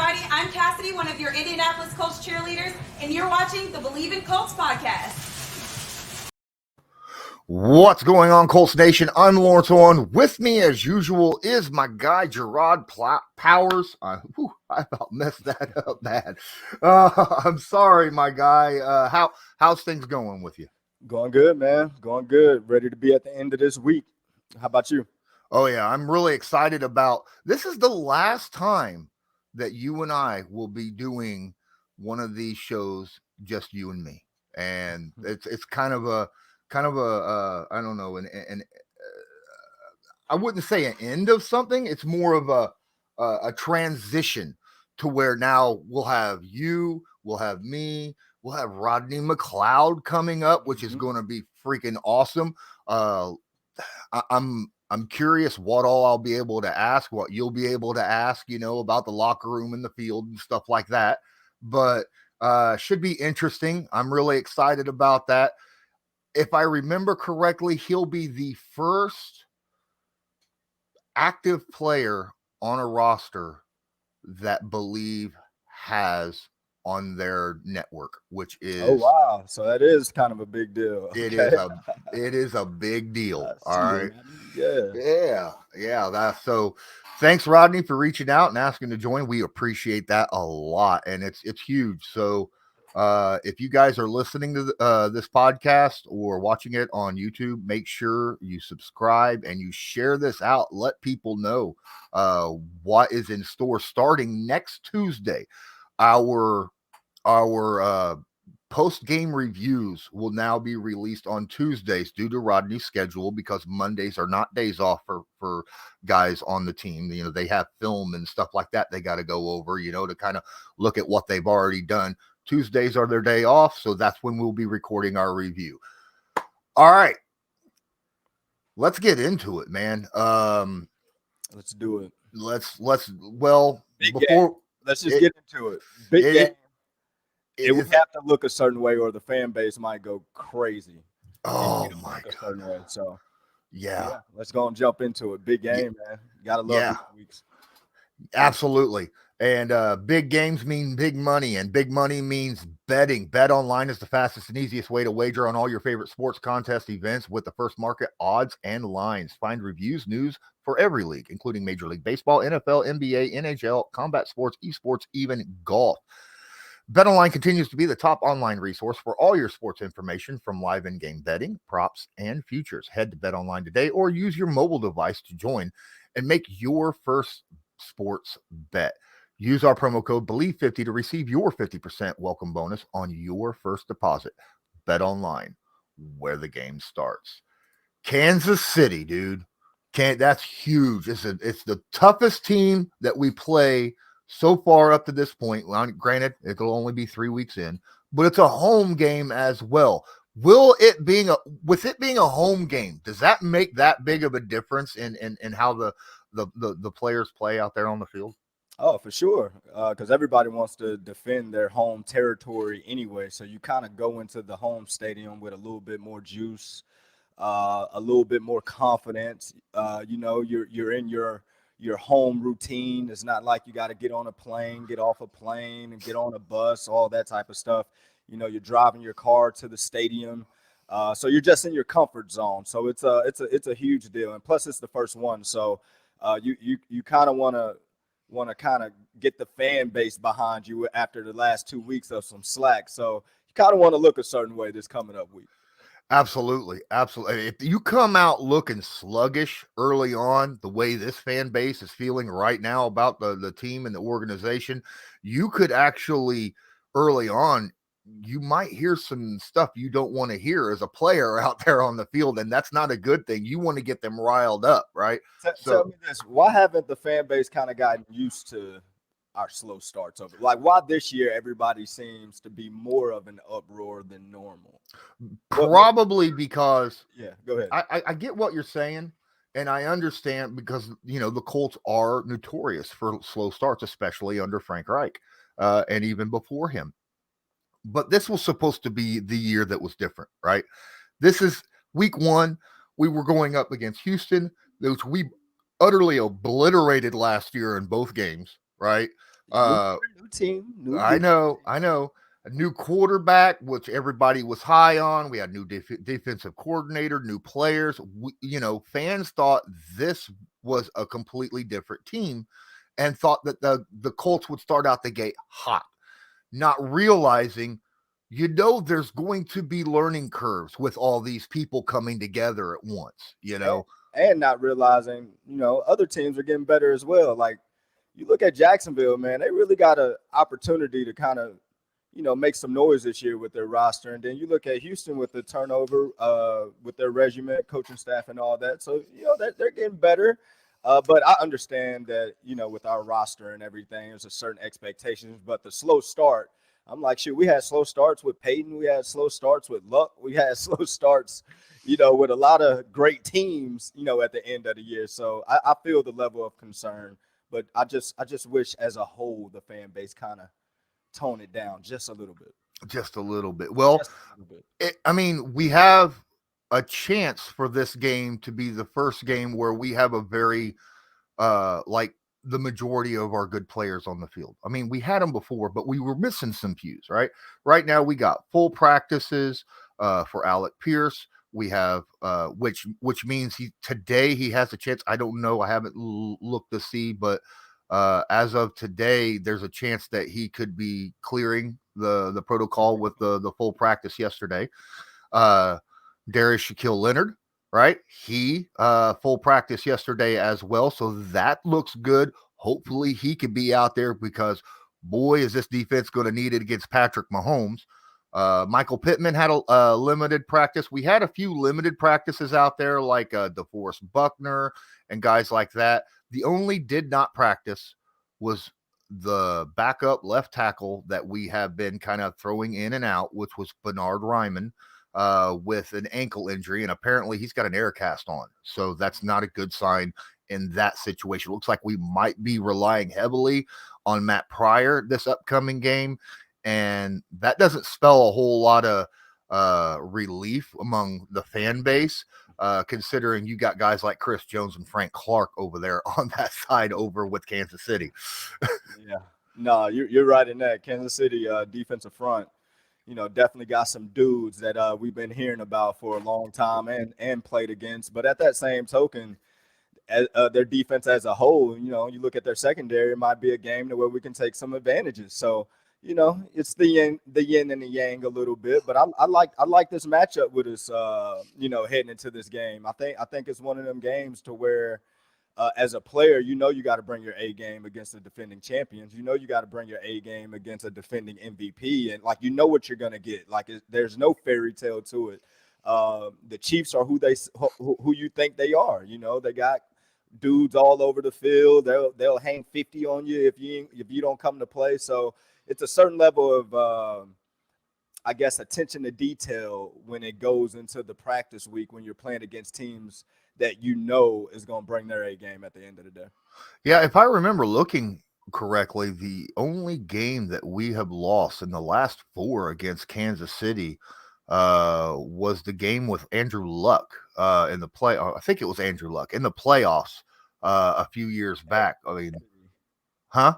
everybody. I'm Cassidy, one of your Indianapolis Colts cheerleaders, and you're watching the Believe in Colts podcast. What's going on, Colts Nation? I'm Lawrence Owen. With me, as usual, is my guy, Jerraud Powers. I about messed that up bad. I'm sorry, my guy. How's things going with you? Going good, man. Going good. Ready to be at the end of this week. How about you? Oh, yeah. I'm really excited about this. Is the last time that you and I will be doing one of these shows, just you and me. And it's kind of a I don't know, I wouldn't say an end of something. It's more of a transition to where now we'll have you, we'll have me, we'll have Rodney McLeod coming up, which is going to be freaking awesome. I'm curious what all I'll be able to ask, what you'll be able to ask, about the locker room and the field and stuff like that. But should be interesting. I'm really excited about that. If I remember correctly, he'll be the first active player on a roster that Believe has on their network, which is wow. So that is kind of a big deal. It is a big deal. All right. Yeah. So thanks, Rodney, for reaching out and asking to join. We appreciate that a lot, and it's huge. So if you guys are listening to this podcast or watching it on YouTube, make sure you subscribe and you share this out. Let people know what is in store starting next Tuesday. Our post-game reviews will now be released on Tuesdays due to Rodney's schedule, because Mondays are not days off for guys on the team. They have film and stuff like that they got to go over, to kind of look at what they've already done. Tuesdays are their day off, so that's when we'll be recording our review. All right. Let's get into it, man. Let's do it. Let's just get into it. Big game. It would have to look a certain way, or the fan base might go crazy. Oh my God! A certain way. So yeah, let's go and jump into it. Big game, man. Gotta love these weeks. Absolutely. And big games mean big money, and big money means betting. Bet Online is the fastest and easiest way to wager on all your favorite sports contest events with the first market odds and lines. Find reviews, news for every league, including Major League Baseball, NFL, NBA, NHL, combat sports, esports, even golf. BetOnline continues to be the top online resource for all your sports information, from live in-game betting, props, and futures. Head to BetOnline today or use your mobile device to join and make your first sports bet. Use our promo code BELIEVE50 to receive your 50% welcome bonus on your first deposit. BetOnline, where the game starts. Kansas City, dude. That's huge. It's the toughest team that we play so far up to this point. Well, granted, it'll only be 3 weeks in, but it's a home game as well. With it being a home game, does that make that big of a difference in how the players play out there on the field? Oh, for sure. Because everybody wants to defend their home territory anyway. So you kind of go into the home stadium with a little bit more juice, a little bit more confidence. You're in your home routine. It's not like you got to get on a plane, get off a plane, and get on a bus, all that type of stuff. You're driving your car to the stadium, so you're just in your comfort zone. So it's a huge deal, and plus it's the first one. So you kind of want to kind of get the fan base behind you after the last 2 weeks of some slack. So you kind of want to look a certain way this coming up week. Absolutely. If you come out looking sluggish early on, the way this fan base is feeling right now about the team and the organization, you could actually early on, you might hear some stuff you don't want to hear as a player out there on the field, and that's not a good thing. You want to get them riled up, right? Tell me this: why haven't the fan base kind of gotten used to our slow starts over? Like, why this year everybody seems to be more of an uproar than normal? Probably because go ahead. I get what you're saying, and I understand, because the Colts are notorious for slow starts, especially under Frank Reich, and even before him. But this was supposed to be the year that was different, right? This is week 1. We were going up against Houston, which we utterly obliterated last year in both games. right? New Uh, year, new team, new I defense. know, I know. A new quarterback, which everybody was high on. We had new defensive coordinator, new players. Fans thought this was a completely different team, and thought that the Colts would start out the gate hot, not realizing, there's going to be learning curves with all these people coming together at once. And not realizing, other teams are getting better as well. Like you look at Jacksonville, man, they really got an opportunity to kind of, make some noise this year with their roster. And then you look at Houston with the turnover, with their regiment, coaching staff, and all that. So they're getting better. But I understand that, with our roster and everything, there's a certain expectations. But the slow start, I'm like, shoot, we had slow starts with Peyton. We had slow starts with Luck. We had slow starts, with a lot of great teams, at the end of the year. So I feel the level of concern. But I just wish as a whole the fan base kind of tone it down just a little bit. Just a little bit. Well, Just a little bit. we have a chance for this game to be the first game where we have a very like the majority of our good players on the field. I mean, we had them before, but we were missing some cues, right? Right now, we got full practices for Alec Pierce. We have which means today he has a chance. I don't know. I haven't looked to see, but as of today, there's a chance that he could be clearing the protocol with the full practice yesterday. Darius Shaquille Leonard, right? He full practice yesterday as well, so that looks good. Hopefully, he could be out there because boy, is this defense going to need it against Patrick Mahomes. Michael Pittman had a limited practice. We had a few limited practices out there, like DeForest Buckner and guys like that. The only did not practice was the backup left tackle that we have been kind of throwing in and out, which was Bernard Ryman with an ankle injury. And apparently he's got an air cast on. So that's not a good sign in that situation. It looks like we might be relying heavily on Matt Pryor this upcoming game. And that doesn't spell a whole lot of relief among the fan base, considering you got guys like Chris Jones and Frank Clark over there on that side over with Kansas City. Yeah. No, you're right in that. Kansas City defensive front, definitely got some dudes that we've been hearing about for a long time and played against. But at that same token, their defense as a whole, you look at their secondary, it might be a game to where we can take some advantages. So, it's the yin and the yang a little bit, but I like this matchup with us, heading into this game. I think it's one of them games to where, as a player, you got to bring your A game against the defending champions. You got to bring your A game against a defending MVP, and like what you're gonna get. Like there's no fairy tale to it. The Chiefs are who you think they are. They got dudes all over the field. They'll hang 50 on you if you don't come to play. So it's a certain level of I guess attention to detail when it goes into the practice week when you're playing against teams that is going to bring their A game at the end of the day. Yeah, if I remember looking correctly, the only game that we have lost in the last 4 against Kansas City was the game with Andrew Luck in the play. I think it was Andrew Luck in the playoffs a few years back. I mean, huh?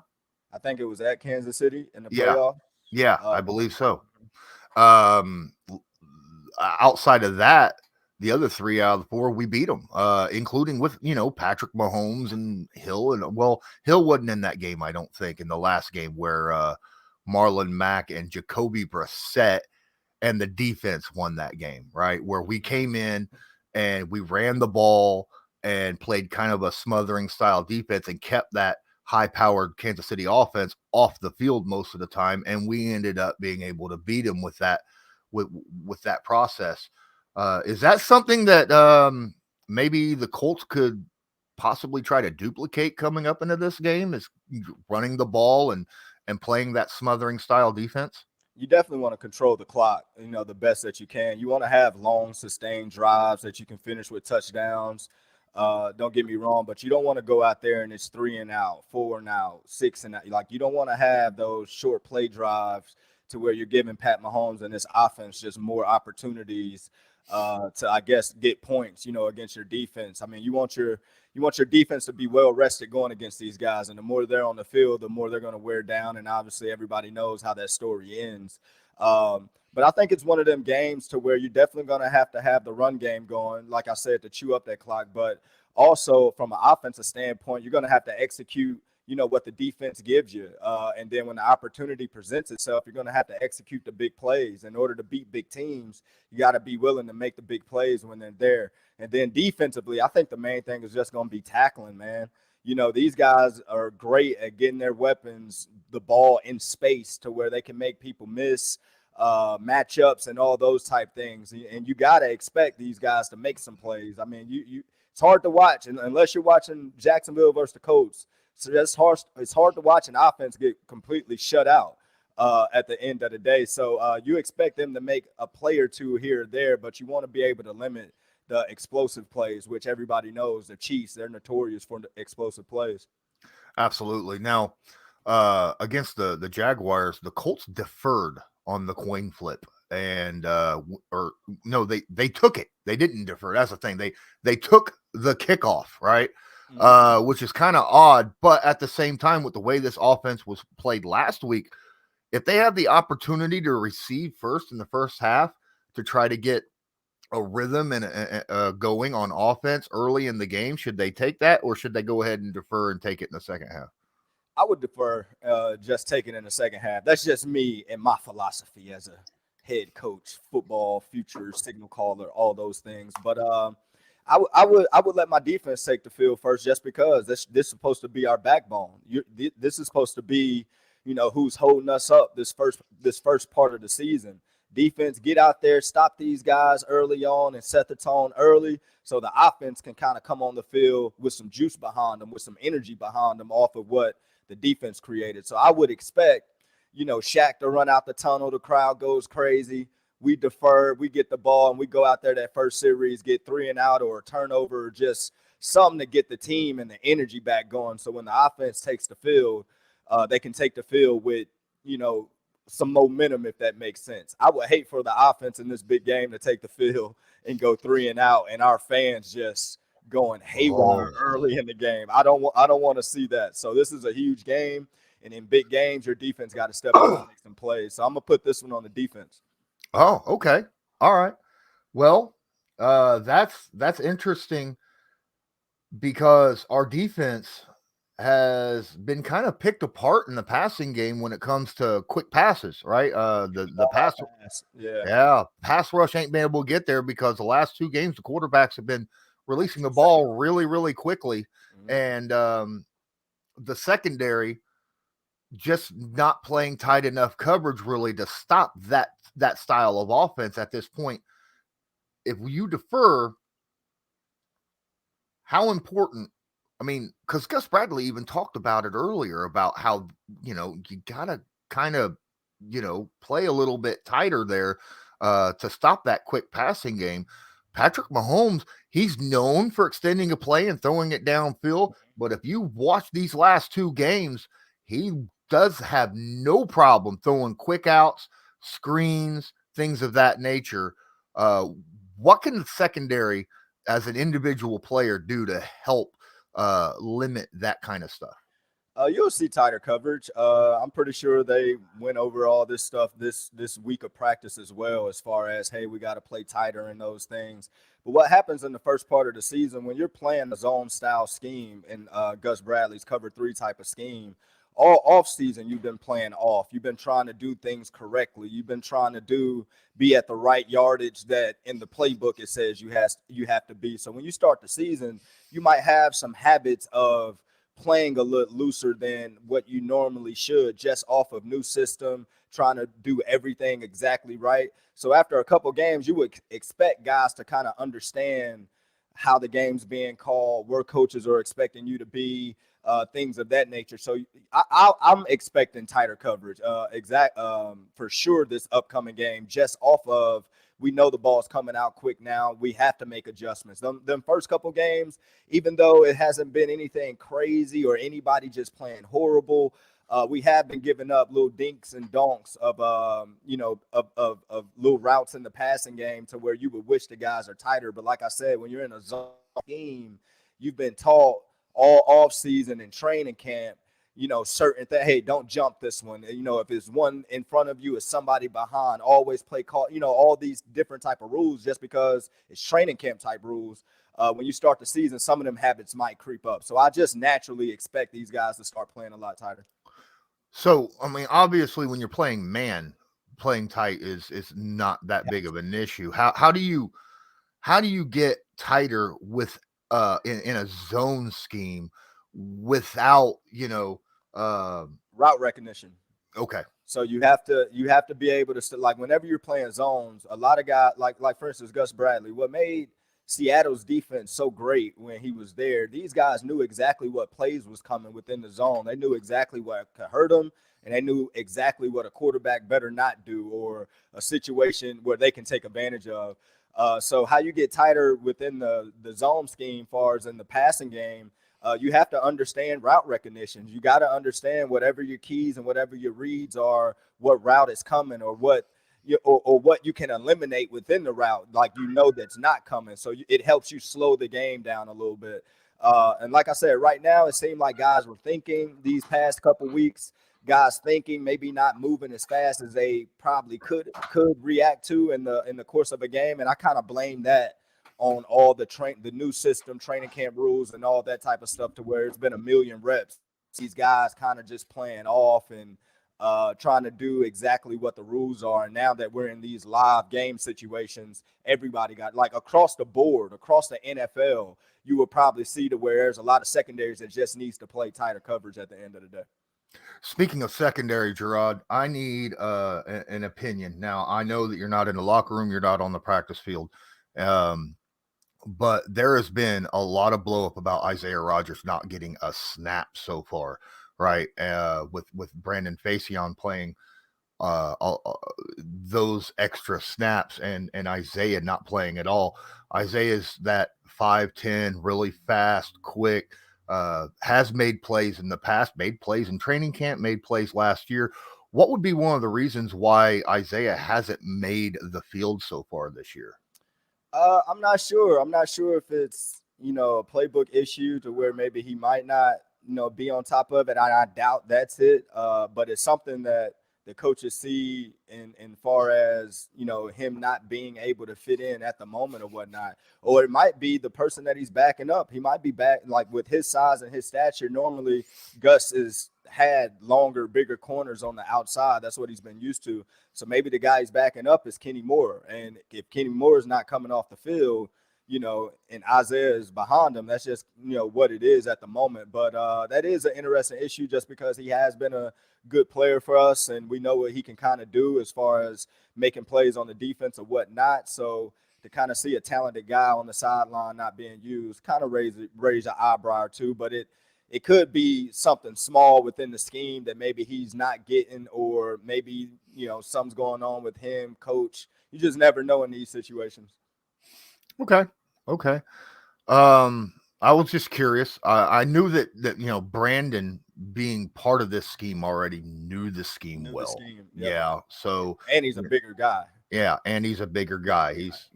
I think it was at Kansas City in the Yeah. playoff. Yeah, I believe so. Outside of that, the other 3 out of the 4, we beat them, including with, Patrick Mahomes and Hill. And Hill wasn't in that game, I don't think, in the last game where Marlon Mack and Jacoby Brissett and the defense won that game, right? Where we came in and we ran the ball and played kind of a smothering style defense and kept that high-powered Kansas City offense off the field most of the time, and we ended up being able to beat them with that with that process. Is that something that maybe the Colts could possibly try to duplicate coming up into this game? Is running the ball and playing that smothering style defense? You definitely want to control the clock, the best that you can. You want to have long, sustained drives that you can finish with touchdowns. Don't get me wrong, but you don't want to go out there and it's 3 and out, 4 and out, 6 and out. Like you don't want to have those short play drives to where you're giving Pat Mahomes and this offense just more opportunities to, I guess, get points, against your defense. I mean, you want your defense to be well rested going against these guys, and the more they're on the field, the more they're going to wear down. And obviously, everybody knows how that story ends. But I think it's one of them games to where you're definitely going to have the run game going, like I said, to chew up that clock. But also from an offensive standpoint, you're going to have to execute what the defense gives you. And then when the opportunity presents itself, you're going to have to execute the big plays. In order to beat big teams, you got to be willing to make the big plays when they're there. And then defensively, I think the main thing is just going to be tackling, man. These guys are great at getting their weapons, the ball in space to where they can make people miss matchups and all those type things. And you got to expect these guys to make some plays. I mean, it's hard to watch, and unless you're watching Jacksonville versus the Colts. So it's hard to watch an offense get completely shut out at the end of the day. So you expect them to make a play or two here or there, but you want to be able to limit the explosive plays, which everybody knows the Chiefs, they're notorious for explosive plays. Absolutely. Now, against the Jaguars, the Colts deferred on the coin flip. And they took it. They didn't defer. That's the thing. They took the kickoff, right? Which is kind of odd, but at the same time, with the way this offense was played last week, if they have the opportunity to receive first in the first half to try to get a rhythm and going on offense early in the game, should they take that, or should they go ahead and defer and take it in the second half? I would defer, just take it in the second half. That's just me and my philosophy as a head coach, football, future signal caller, all those things. But I would let my defense take the field first, just because this is supposed to be our backbone. This is supposed to be, who's holding us up this first part of the season. Defense, get out there, stop these guys early on and set the tone early so the offense can kind of come on the field with some juice behind them, with some energy behind them off of what the defense created. So I would expect, Shaq to run out the tunnel, the crowd goes crazy. We defer, we get the ball, and we go out there that first series, get 3 and out or a turnover, or just something to get the team and the energy back going. So when the offense takes the field, they can take the field with, some momentum, if that makes sense. I would hate for the offense in this big game to take the field and go 3 and out, and our fans just going haywire early in the game. I don't want to see that. So this is a huge game, and in big games, your defense got to step up and make some plays. So I'm gonna put this one on the defense. Oh, okay. All right. Well, that's interesting, because our defense has been kind of picked apart in the passing game when it comes to quick passes, right? The pass rush ain't been able to get there, because the last 2 games the quarterbacks have been releasing the ball really, really quickly, and the secondary just not playing tight enough coverage really to stop that style of offense at this point. If you defer, how important? I mean, because Gus Bradley even talked about it earlier, about how, you gotta kind of, play a little bit tighter there to stop that quick passing game. Patrick Mahomes, he's known for extending a play and throwing it downfield, but if you watch these last 2 games, he does have no problem throwing quick outs, screens, things of that nature. What can the secondary, as an individual player, do to help limit that kind of stuff? You'll see tighter coverage. I'm pretty sure they went over all this stuff this week of practice as well, as far as, hey, we got to play tighter and those things. But what happens in the first part of the season when you're playing a zone style scheme in Gus Bradley's cover 3 type of scheme, all off season you've been playing off. You've been trying to do things correctly. You've been trying to be at the right yardage that in the playbook it says you have to be. So when you start the season, you might have some habits of playing a little looser than what you normally should, just off of new system, trying to do everything exactly right. So after a couple games, you would expect guys to kind of understand how the game's being called, where coaches are expecting you to be, things of that nature. So I'm expecting tighter coverage, for sure this upcoming game, just off of, we know the ball's coming out quick now. We have to make adjustments. Them first couple games, even though it hasn't been anything crazy or anybody just playing horrible, we have been giving up little dinks and donks of of little routes in the passing game to where you would wish the guys are tighter. But like I said, when you're in a zone game, you've been taught all off season and training camp, certain things. Hey, don't jump this one. If it's one in front of you, it's somebody behind. Always play call. All these different type of rules just because it's training camp type rules. When you start the season, some of them habits might creep up. So I just naturally expect these guys to start playing a lot tighter. So, I mean, obviously, when you're playing man, playing tight is not that big of an issue. How do you get tighter with in a zone scheme without Route recognition. Okay. So you have to be able to like whenever you're playing zones, a lot of guys like for instance Gus Bradley, what made Seattle's defense so great when he was there, these guys knew exactly what plays was coming within the zone. They knew exactly what could hurt them, and they knew exactly what a quarterback better not do or a situation where they can take advantage of. So how you get tighter within the zone scheme, far as in the passing game, you have to understand route recognition. You got to understand whatever your keys and whatever your reads are, what route is coming or what you can eliminate within the route, like that's not coming. So it helps you slow the game down a little bit. And like I said, right now it seemed like guys were thinking these past couple weeks. Guys thinking, maybe not moving as fast as they probably could react to in the course of a game, and I kind of blame that on all the new system, training camp rules, and all that type of stuff, to where it's been a million reps. These guys kind of just playing off and trying to do exactly what the rules are. And now that we're in these live game situations, everybody got, like, across the board, across the NFL, you will probably see to where there's a lot of secondaries that just needs to play tighter coverage at the end of the day. Speaking of secondary, Jerraud, I need an opinion. Now, I know that you're not in the locker room, you're not on the practice field, but there has been a lot of blow up about Isaiah Rodgers not getting a snap so far, right? With Brandon Facyson playing those extra snaps and Isaiah not playing at all. Isaiah's that 5'10", really fast, quick. Has made plays in the past, made plays in training camp, made plays last year. What would be one of the reasons why Isaiah hasn't made the field so far this year? I'm not sure. I'm not sure if it's, a playbook issue to where maybe he might not, be on top of it. I doubt that's it. But it's something that the coaches see in far as, him not being able to fit in at the moment or whatnot. Or it might be the person that he's backing up. He might be back, like, with his size and his stature. Normally, Gus had longer, bigger corners on the outside. That's what he's been used to. So maybe the guy he's backing up is Kenny Moore. And if Kenny Moore is not coming off the field, and Isaiah is behind him, that's just, what it is at the moment. But that is an interesting issue just because he has been a good player for us, and we know what he can kind of do as far as making plays on the defense or whatnot. So to kind of see a talented guy on the sideline not being used kind of raise an eyebrow or two. But it could be something small within the scheme that maybe he's not getting, or maybe, something's going on with him, coach. You just never know in these situations. Okay. I was just curious. I knew that Brandon, being part of this scheme already, knew the scheme well. Yep. Yeah. So, and he's a bigger guy. Yeah, and he's a bigger guy. He's,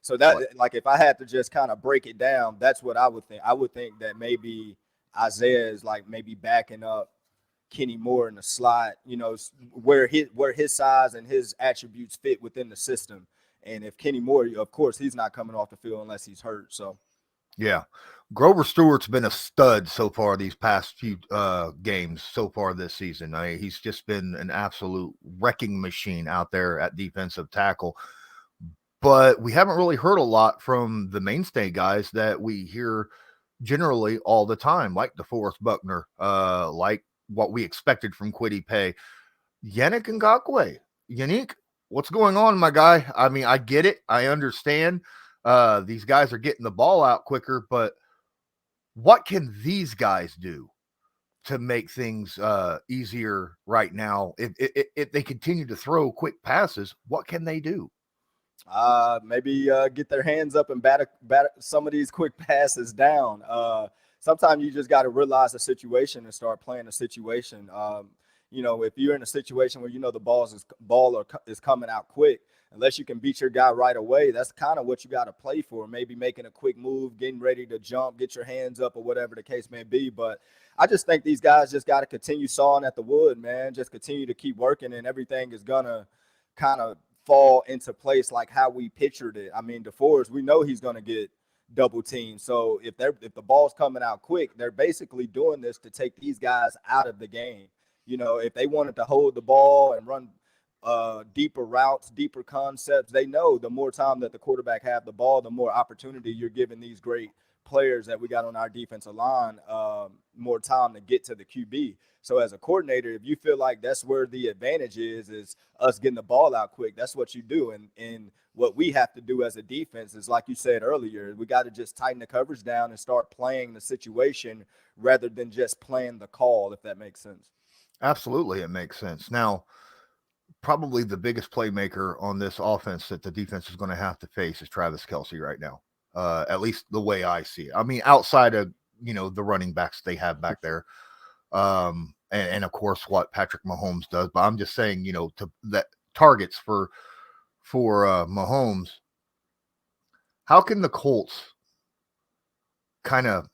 So that, like, if I had to just kind of break it down, that's what I would think. I would think that maybe Isaiah is, like, maybe backing up Kenny Moore in the slot, where his size and his attributes fit within the system. And if Kenny Moore, of course, he's not coming off the field unless he's hurt. So, yeah, Grover Stewart's been a stud so far these past few games so far this season. He's just been an absolute wrecking machine out there at defensive tackle. But we haven't really heard a lot from the mainstay guys that we hear generally all the time, like DeForest Buckner, like what we expected from Kwity Paye. Yannick Ngakoue. Yannick, what's going on, my guy? I mean, I get it. I understand. These guys are getting the ball out quicker, but what can these guys do to make things easier right now? If they continue to throw quick passes, what can they do? Maybe get their hands up and bat some of these quick passes down. sometimes you just got to realize the situation and start playing the situation. If you're in a situation where the ball is coming out quick, unless you can beat your guy right away, that's kind of what you got to play for. Maybe making a quick move, getting ready to jump, get your hands up, or whatever the case may be. But I just think these guys just got to continue sawing at the wood, man. Just continue to keep working, and everything is gonna kind of fall into place like how we pictured it. I mean, DeForest, we know he's gonna get double teamed. So if the ball's coming out quick, they're basically doing this to take these guys out of the game. If they wanted to hold the ball and run deeper routes, deeper concepts, they know the more time that the quarterback have the ball, the more opportunity you're giving these great players that we got on our defensive line more time to get to the QB. So as a coordinator, if you feel like that's where the advantage is us getting the ball out quick, that's what you do. And what we have to do as a defense is, like you said earlier, we got to just tighten the coverage down and start playing the situation rather than just playing the call, if that makes sense. Absolutely, it makes sense. Now, probably the biggest playmaker on this offense that the defense is going to have to face is Travis Kelce right now. At least the way I see it. I mean, outside of, the running backs they have back there. And of course what Patrick Mahomes does, but I'm just saying, to that targets for Mahomes, how can the Colts kind of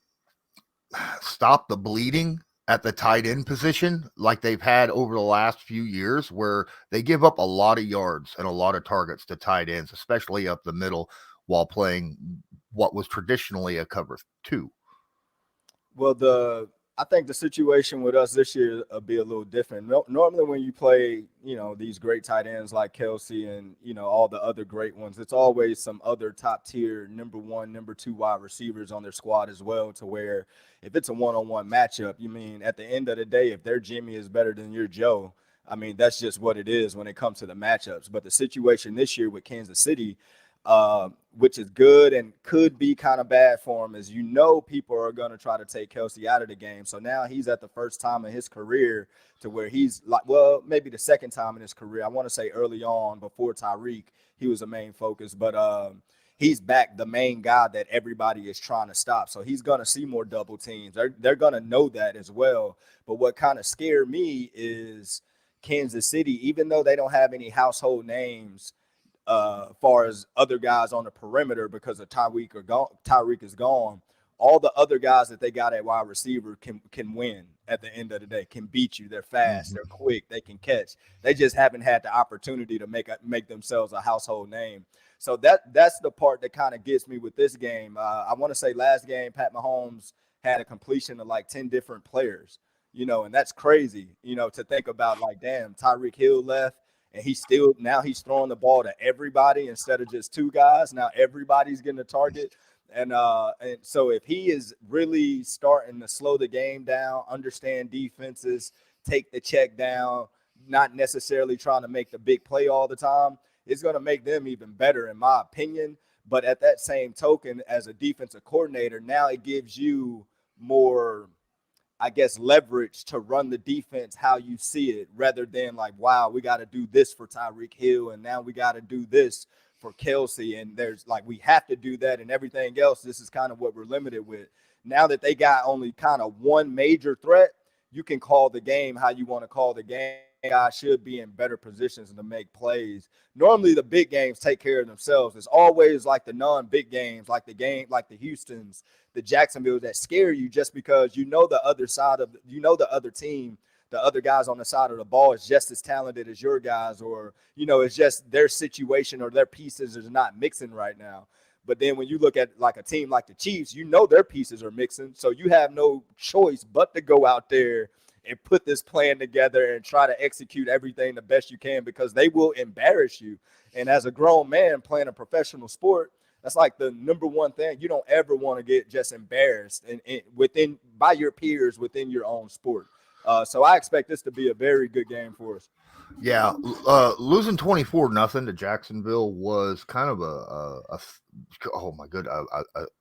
stop the bleeding at the tight end position like they've had over the last few years, where they give up a lot of yards and a lot of targets to tight ends, especially up the middle, while playing what was traditionally a cover 2? Well, I think the situation with us this year will be a little different. Normally when you play, these great tight ends like Kelce and, all the other great ones, it's always some other top tier number 1, number 2 wide receivers on their squad as well, to where if it's a one-on-one matchup, at the end of the day, if their Jimmy is better than your Joe, I mean, that's just what it is when it comes to the matchups. But the situation this year with Kansas City, which is good and could be kind of bad for him, is people are going to try to take Kelce out of the game. So now he's at the first time in his career to where he's like, well, maybe the second time in his career. I want to say early on before Tyreek, he was a main focus, but he's back the main guy that everybody is trying to stop. So he's going to see more double teams. They're going to know that as well. But what kind of scared me is Kansas City, even though they don't have any household names, far as other guys on the perimeter because of Tyreek is gone. All the other guys that they got at wide receiver can win at the end of the day, can beat you. They're fast, they're quick, they can catch. They just haven't had the opportunity to make themselves a household name. So that's the part that kind of gets me with this game. I want to say last game, Pat Mahomes had a completion of like 10 different players, and that's crazy, to think about. Like, damn, Tyreek Hill left. And he's throwing the ball to everybody instead of just 2 guys. Now everybody's getting a target. And so if he is really starting to slow the game down, understand defenses, take the check down, not necessarily trying to make the big play all the time, it's going to make them even better, in my opinion. But at that same token, as a defensive coordinator, now it gives you more, I guess, leverage to run the defense how you see it, rather than like, wow, we got to do this for Tyreek Hill, and now we got to do this for Kelce, and there's like, we have to do that, and everything else, this is kind of what we're limited with. Now that they got only kind of one major threat, you can call the game how you want to call the game. Guys should be in better positions to make plays. Normally the big games take care of themselves. It's always like the non-big games, like the Houstons, the Jacksonville, that scare you just because the other side of the other team, the other guys on the side of the ball is just as talented as your guys, or it's just their situation or their pieces is not mixing right now. But then when you look at like a team like the Chiefs, their pieces are mixing, so you have no choice but to go out there and put this plan together and try to execute everything the best you can, because they will embarrass you. And as a grown man playing a professional sport, that's like the number one thing. You don't ever want to get just embarrassed by your peers within your own sport. So I expect this to be a very good game for us. Yeah, losing 24-0 to Jacksonville was kind of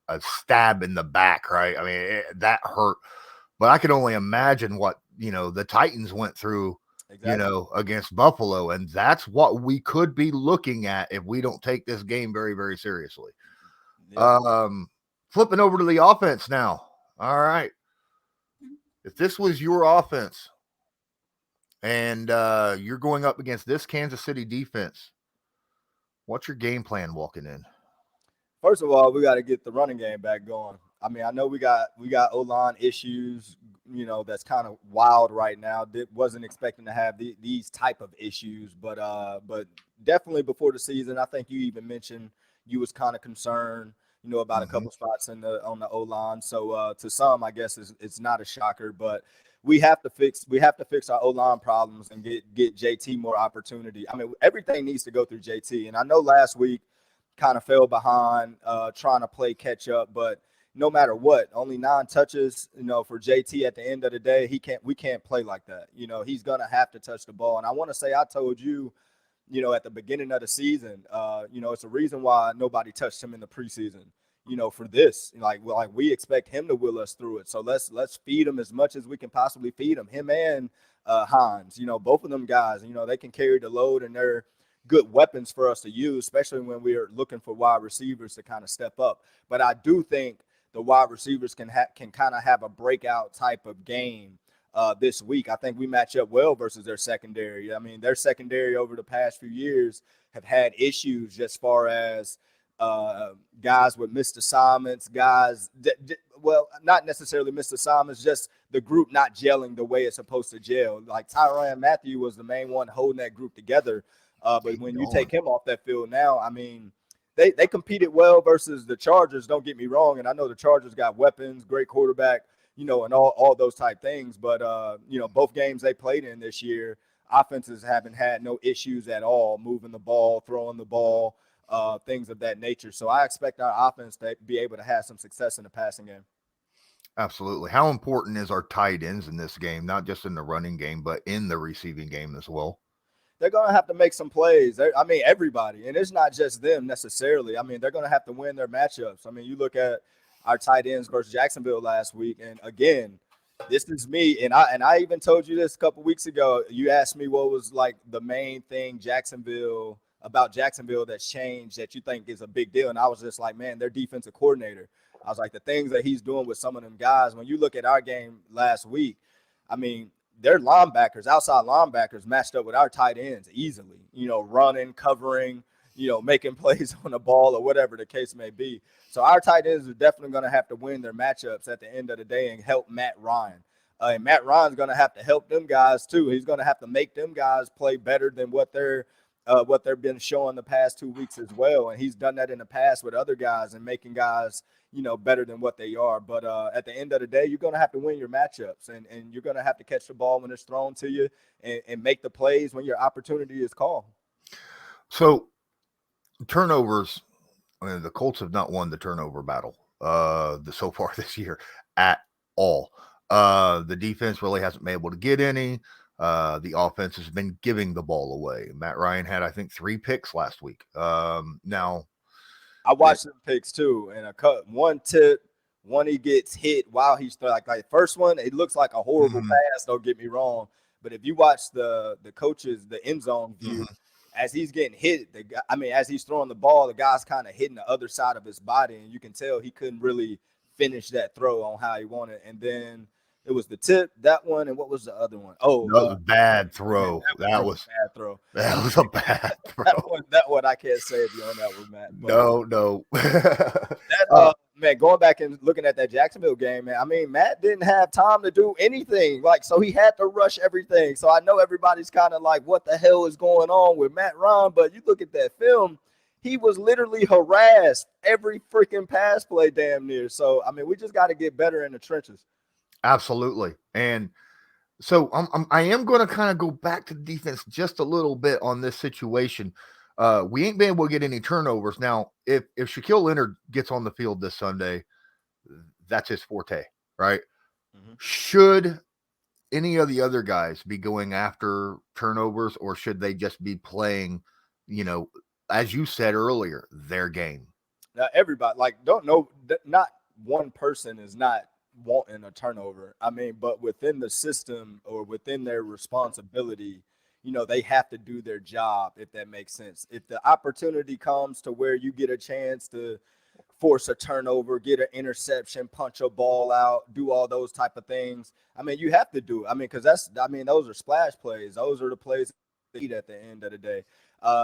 a stab in the back, right? I mean, that hurt. But I can only imagine what, the Titans went through, Exactly. Against Buffalo. And that's what we could be looking at if we don't take this game very, very seriously. Yeah. Flipping over to the offense now. All right. If this was your offense and you're going up against this Kansas City defense, what's your game plan walking in? First of all, we got to get the running game back going. I mean, I know we got O-line issues, that's kind of wild right now. Wasn't expecting to have these type of issues, but definitely before the season, I think you even mentioned you was kind of concerned, about a couple spots on the O-line. So to some, I guess it's not a shocker, but we have to fix our O-line problems and get JT more opportunity. I mean, everything needs to go through JT. And I know last week kind of fell behind trying to play catch up, but no matter what, only 9 touches, for JT at the end of the day, we can't play like that. He's going to have to touch the ball. And I want to say, I told you, at the beginning of the season, it's a reason why nobody touched him in the preseason, for this, like we expect him to will us through it. So let's feed him as much as we can possibly feed him and Hines, both of them guys, they can carry the load and they're good weapons for us to use, especially when we are looking for wide receivers to kind of step up. But I do think the wide receivers can kind of have a breakout type of game this week. I think we match up well versus their secondary. I mean, their secondary over the past few years have had issues as far as guys with missed assignments, well, not necessarily missed assignments, just the group not gelling the way it's supposed to gel. Like Tyrann Mathieu was the main one holding that group together. But when you take him off that field now, I mean, they competed well versus the Chargers, don't get me wrong. And I know the Chargers got weapons, great quarterback, and all those type things. But, both games they played in this year, offenses haven't had no issues at all, moving the ball, throwing the ball, things of that nature. So I expect our offense to be able to have some success in the passing game. Absolutely. How important is our tight ends in this game, not just in the running game, but in the receiving game as well? They're going to have to make some plays. I mean, everybody. And it's not just them necessarily. I mean, they're going to have to win their matchups. I mean, you look at our tight ends versus Jacksonville last week. And again, this is me. And I even told you this a couple weeks ago. You asked me what was like the main thing about Jacksonville that's changed that you think is a big deal. And I was just like, man, their defensive coordinator. I was like, the things that he's doing with some of them guys. When you look at our game last week, I mean, their linebackers, outside linebackers, matched up with our tight ends easily, running, covering, making plays on the ball or whatever the case may be. So our tight ends are definitely going to have to win their matchups at the end of the day and help Matt Ryan. And Matt Ryan's going to have to help them guys too. He's going to have to make them guys play better than what they've been showing the past 2 weeks as well. And he's done that in the past with other guys and making guys, better than what they are. But at the end of the day, you're going to have to win your matchups and you're going to have to catch the ball when it's thrown to you and make the plays when your opportunity is called. So turnovers, the Colts have not won the turnover battle so far this year at all. The defense really hasn't been able to get any. The offense has been giving the ball away. Matt Ryan had, I think, 3 picks last week. Now, I watched them picks too, and one tip, one he gets hit while he's like first one, it looks like a horrible pass. Don't get me wrong, but if you watch the coaches, the end zone view, as he's getting hit, as he's throwing the ball, the guy's kind of hitting the other side of his body, and you can tell he couldn't really finish that throw on how he wanted. And then it was the tip, that one, and what was the other one? Oh, that was a bad throw. Man, that was a bad throw. That was a bad throw. that one I can't say beyond that one, Matt. No. Man, going back and looking at that Jacksonville game, man, I mean, Matt didn't have time to do anything. So he had to rush everything. So I know everybody's kind of like, what the hell is going on with Matt Ryan? But you look at that film, he was literally harassed every freaking pass play damn near. So, I mean, we just got to get better in the trenches. Absolutely. And so I am going to kind of go back to the defense just a little bit on this situation. We ain't been able to get any turnovers. Now, if Shaquille Leonard gets on the field this Sunday, that's his forte, right? Should any of the other guys be going after turnovers, or should they just be playing, as you said earlier, their game? Now, everybody, not one person is not wanting a turnover. I mean, but within the system or within their responsibility, they have to do their job, if that makes sense. If the opportunity comes to where you get a chance to force a turnover, get an interception, punch a ball out, do all those type of things. I mean, you have to do it. I mean, because those are splash plays. Those are the plays that eat at the end of the day.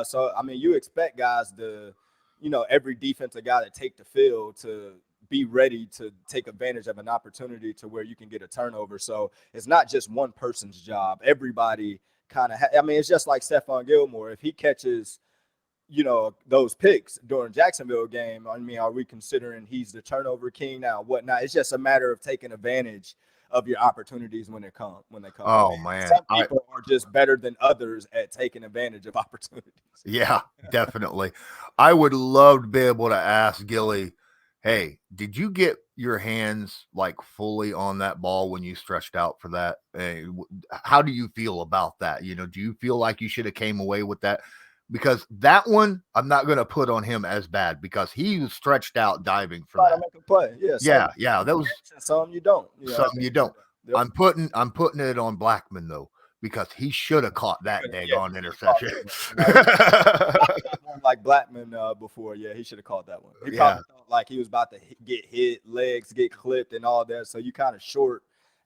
So, I mean, you expect guys to, every defensive guy to take the field to be ready to take advantage of an opportunity to where you can get a turnover. So it's not just one person's job. Everybody kind of, it's just like Stephon Gilmore. If he catches those picks during Jacksonville game, I mean, are we considering he's the turnover king now? Whatnot? It's just a matter of taking advantage of your opportunities when they come. Oh man, some people are just better than others at taking advantage of opportunities. Yeah, definitely. I would love to be able to ask Gilly, hey, did you get your hands like fully on that ball when you stretched out for that? How do you feel about that? Do you feel like you should have came away with that? Because that one, I'm not going to put on him as bad because he was stretched out diving for that. Make a play. Yeah. That was some you don't. Something you don't. Yep. I'm putting it on Blackman though, because he should have caught that daggone interception. Like Blackman before, he should have caught that one. He probably felt like he was about to get hit, legs get clipped, and all that. So you kind of short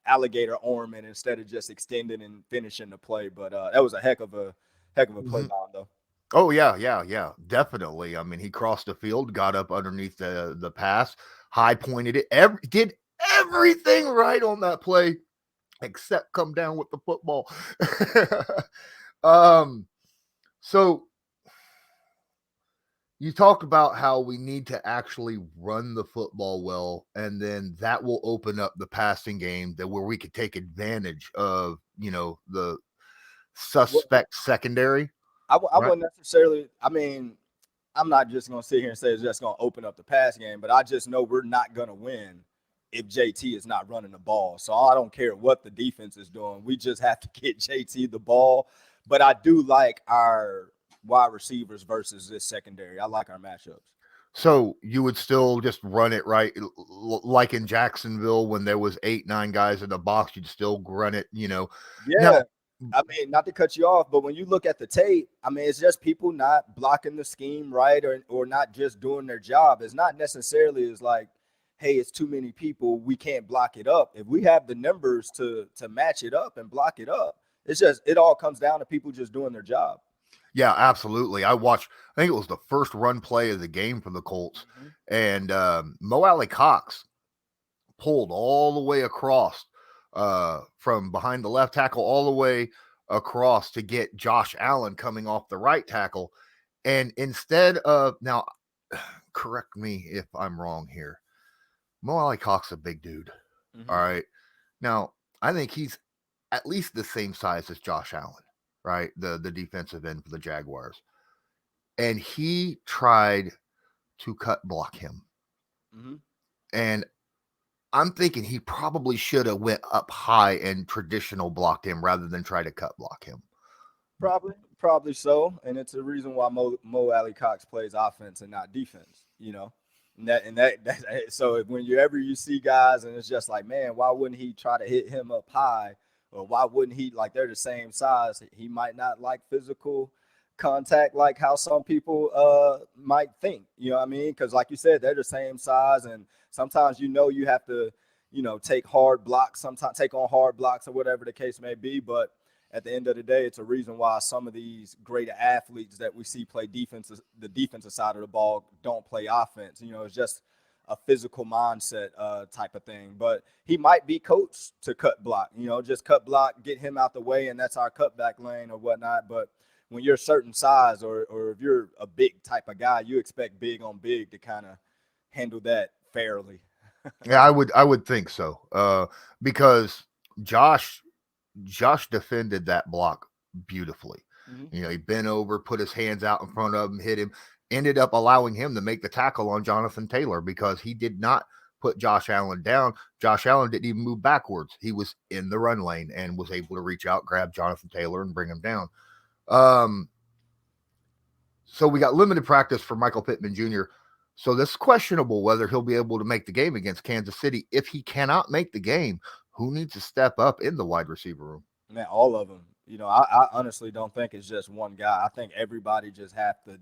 alligator arm and instead of just extending and finishing the play. But that was a heck of a play bomb though. Oh yeah, definitely. I mean, he crossed the field, got up underneath the pass, high pointed it, did everything right on that play, except come down with the football. So you talked about how we need to actually run the football well, and then that will open up the passing game where we could take advantage of, the suspect secondary. I wouldn't necessarily. I mean, I'm not just going to sit here and say it's just going to open up the pass game, but I just know we're not going to win if JT is not running the ball. So I don't care what the defense is doing. We just have to get JT the ball. But I do like our wide receivers versus this secondary. I like our matchups. So you would still just run it right, like in Jacksonville when there was 8-9 guys in the box. You'd still run it, Yeah. Now, I mean, not to cut you off, but when you look at the tape, I mean, it's just people not blocking the scheme right or not just doing their job. It's not necessarily as like, hey, it's too many people, we can't block it up. If we have the numbers to match it up and block it up, it's just it all comes down to people just doing their job. Yeah, absolutely. I think it was the first run play of the game for the Colts, and Mo Alley Cox pulled all the way across from behind the left tackle all the way across to get Josh Allen coming off the right tackle. And instead of, now, correct me if I'm wrong here, Mo Alley Cox is a big dude. All right. Now, I think he's at least the same size as Josh Allen, right? The defensive end for the Jaguars. And he tried to cut block him. And I'm thinking he probably should have went up high and traditional blocked him rather than try to cut block him. Probably so. And it's a reason why Mo Alley Cox plays offense and not defense, So whenever you see guys and it's just like, man, why wouldn't he try to hit him up high? Or why wouldn't he, like, they're the same size? He might not like physical contact like how some people might think, you know what I mean? Because like you said, they're the same size, and sometimes you have to, take hard blocks, sometimes take on hard blocks or whatever the case may be. But at the end of the day, it's a reason why some of these greater athletes that we see play defense, the defensive side of the ball, don't play offense. It's just a physical mindset type of thing. But he might be coached to cut block, just cut block, get him out the way, and that's our cutback lane or whatnot. But when you're a certain size or if you're a big type of guy, you expect big on big to kind of handle that fairly. Yeah, I would think so. Because Josh defended that block beautifully. He bent over, put his hands out in front of him, hit him, ended up allowing him to make the tackle on Jonathan Taylor because he did not put Josh Allen down. Josh Allen didn't even move backwards. He was in the run lane and was able to reach out, grab Jonathan Taylor, and bring him down. So we got limited practice for Michael Pittman Jr. So this is questionable whether he'll be able to make the game against Kansas City. If he cannot make the game, who needs to step up in the wide receiver room? Man, all of them. I honestly don't think it's just one guy. I think everybody just have to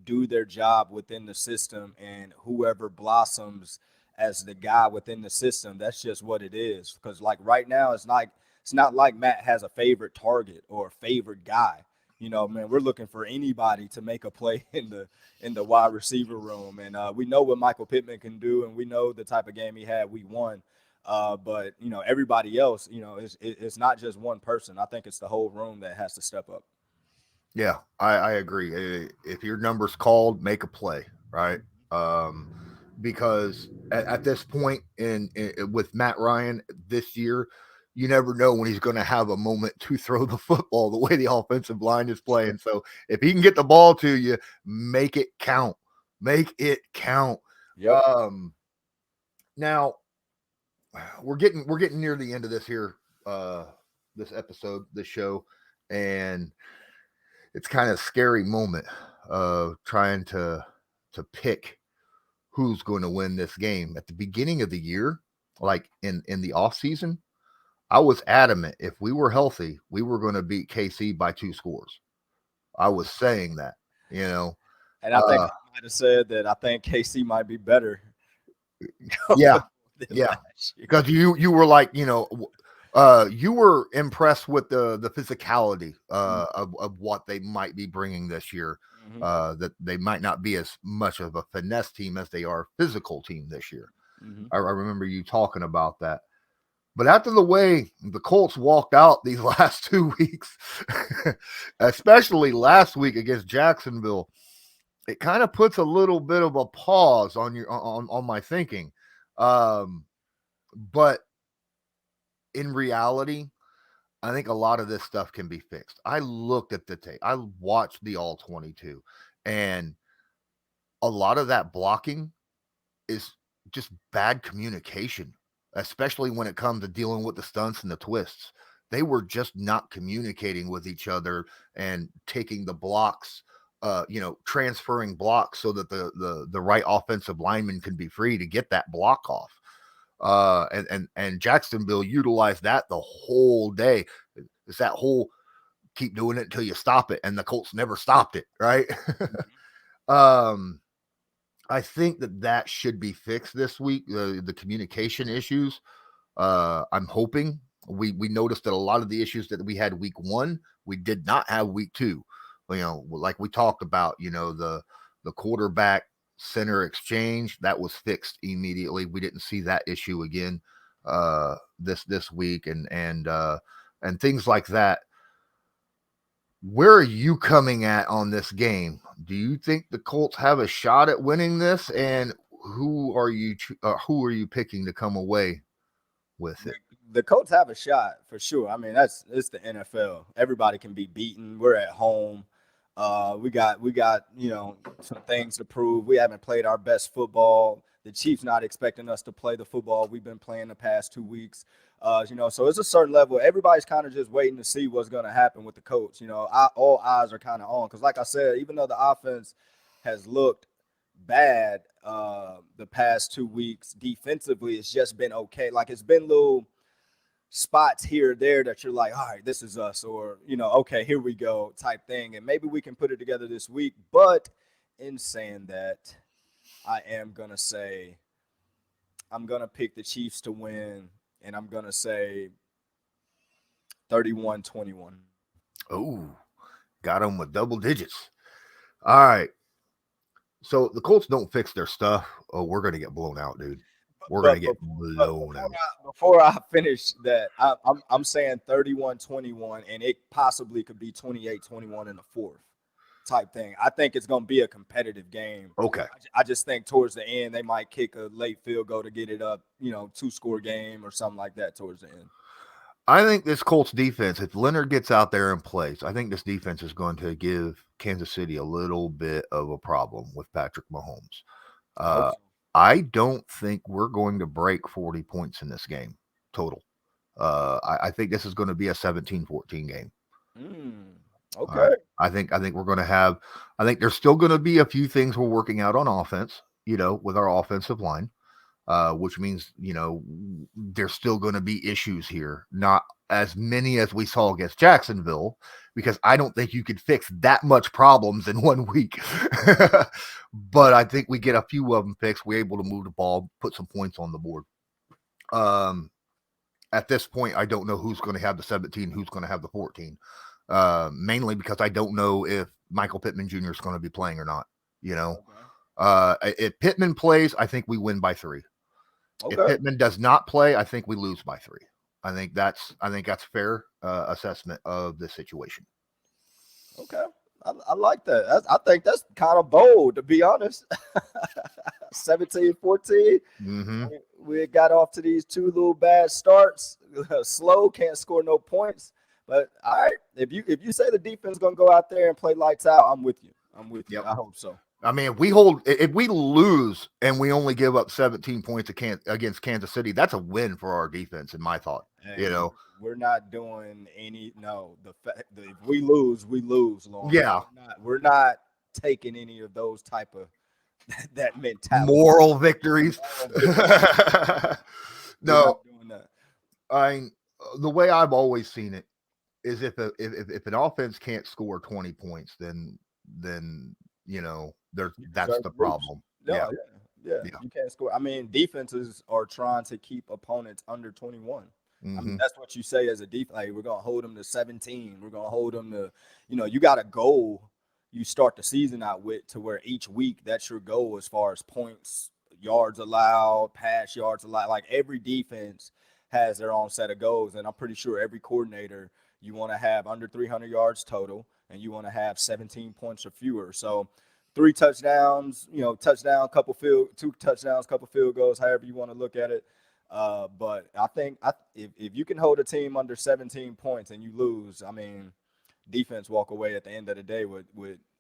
do their job within the system, and whoever blossoms as the guy within the system, that's just what it is. Because like right now, it's not like Matt has a favorite target or a favorite guy. Man, we're looking for anybody to make a play in the wide receiver room, and we know what Michael Pittman can do, and we know the type of game he had. We won, but everybody else, it's not just one person. I think it's the whole room that has to step up. Yeah, I agree. If your number's called, make a play, right? Because at this point in with Matt Ryan this year, you never know when he's going to have a moment to throw the football the way the offensive line is playing. So if he can get the ball to you, make it count. Make it count. Yep. Now we're getting near the end of this here, this episode, this show, and it's kind of a scary moment of trying to pick who's going to win this game. At the beginning of the year, like in the off season, I was adamant if we were healthy, we were going to beat KC by 2 scores. I was saying that, And I think I might have said that I think KC might be better. Yeah, than yeah, last year. because you were like, you were impressed with the physicality of what they might be bringing this year. That they might not be as much of a finesse team as they are a physical team this year. I remember you talking about that. But after the way the Colts walked out these last 2 weeks, especially last week against Jacksonville, it kind of puts a little bit of a pause on my thinking. But in reality, I think a lot of this stuff can be fixed. I looked at the tape. I watched the all 22, and a lot of that blocking is just bad communication, especially when it comes to dealing with the stunts and the twists. They were just not communicating with each other and taking the blocks, transferring blocks so that the right offensive lineman can be free to get that block off. And Jacksonville utilized that the whole day. It's that whole keep doing it until you stop it, and the Colts never stopped it, right? I think that should be fixed this week. The communication issues. I'm hoping we noticed that a lot of the issues that we had week 1, we did not have week 2. Like we talked about, the quarterback center exchange that was fixed immediately. We didn't see that issue again this week, and things like that. Where are you coming at on this game? Do you think the Colts have a shot at winning this? And who are you picking to come away with it? The Colts have a shot for sure. I mean, it's the NFL. Everybody can be beaten. We're at home. We got some things to prove. We haven't played our best football. The Chiefs not expecting us to play the football we've been playing the past 2 weeks. So it's a certain level. Everybody's kind of just waiting to see what's going to happen with the Colts. All eyes are kind of on, because like I said, even though the offense has looked bad the past 2 weeks, defensively it's just been okay. Like, it's been little spots here or there that you're like, all right, this is us, or okay, here we go type thing, and maybe we can put it together this week. But in saying that, I am gonna say I'm gonna pick the Chiefs to win, and I'm gonna say 31-21. Oh, got them with double digits. All right. So the Colts don't fix their stuff. Oh, we're gonna get blown out, dude. We're gonna get blown out. Before I finish that, I'm saying 31-21, and it possibly could be 28-21 in the fourth type thing. I think it's gonna be a competitive game. Okay. I just think towards the end they might kick a late field goal to get it up, 2-score game or something like that towards the end. I think this Colts defense, if Leonard gets out there and plays, I think this defense is going to give Kansas City a little bit of a problem with Patrick Mahomes. I don't think we're going to break 40 points in this game total. I think this is going to be a 17-14 game. Okay. I think we're going to have. I think there's still going to be a few things we're working out on offense, with our offensive line. which means, there's still going to be issues here. Not as many as we saw against Jacksonville, because I don't think you could fix that much problems in 1 week. But I think we get a few of them fixed. We're able to move the ball, put some points on the board. At this point, I don't know who's going to have the 17, who's going to have the 14. Mainly because I don't know if Michael Pittman Jr. is going to be playing or not. If Pittman plays, I think we win by 3. Okay. If Pittman does not play, I think we lose by 3. I think that's fair assessment of the situation. Okay. I like that. I think that's kind of bold, to be honest. 17-14. Mm-hmm. We got off to these 2 little bad starts. Slow, can't score no points. But all right, if you say the defense is gonna go out there and play lights out, I'm with you. Yep. I hope so. I mean, if we lose and we only give up 17 points against Kansas City, that's a win for our defense, in my thought. And we're not doing any. No, if we lose, we lose. Lawrence. Yeah, we're not taking any of those type of that mentality. Moral victories. No, the way I've always seen it is if an offense can't score 20 points, then that's the problem. Yeah. You can't score. I mean, defenses are trying to keep opponents under 21. Mm-hmm. I mean, that's what you say as a defense. Like, we're gonna hold them to 17. We're gonna hold them to, you got a goal. You start the season out with to where each week that's your goal as far as points, yards allowed, pass yards allowed. Like, every defense has their own set of goals, and I'm pretty sure every coordinator, you want to have under 300 yards total, and you want to have 17 points or fewer. So 3 touchdowns, touchdown, 2 touchdowns, couple field goals, however you want to look at it. But I think if you can hold a team under 17 points and you lose, I mean, defense walk away at the end of the day with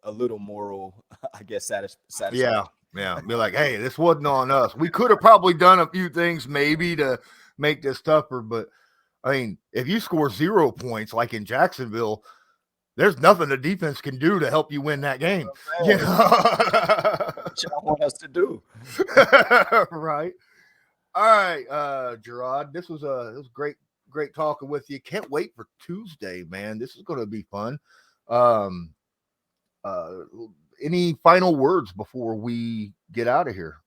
a little moral, I guess, satisfaction. Yeah. Be like, hey, this wasn't on us. We could have probably done a few things maybe to make this tougher, but I mean, if you score 0 points like in Jacksonville, there's nothing the defense can do to help you win that game. What y'all want us to do? Right. All right, Jerraud, this was great talking with you. Can't wait for Tuesday, man. This is going to be fun. Any final words before we get out of here?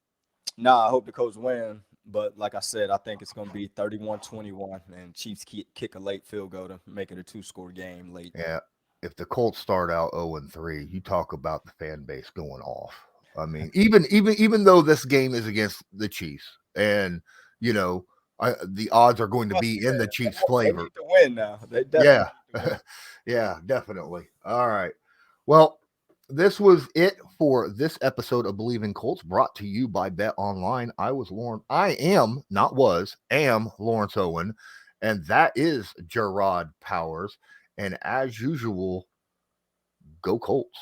I hope the Colts win. But like I said, I think it's going to be 31-21, and Chiefs kick a late field goal to make it a 2-score game late. Yeah, if the Colts start out 0-3, you talk about the fan base going off. I mean, even though this game is against the Chiefs, and the odds are going to be in the Chiefs' favor. They need to win now. They definitely win. Yeah, definitely. All right. Well, this was it for this episode of Believe in Colts, brought to you by Bet Online. am Lawrence Owen, and that is Jerraud Powers. And as usual, go Colts.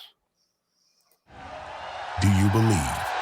Do you believe?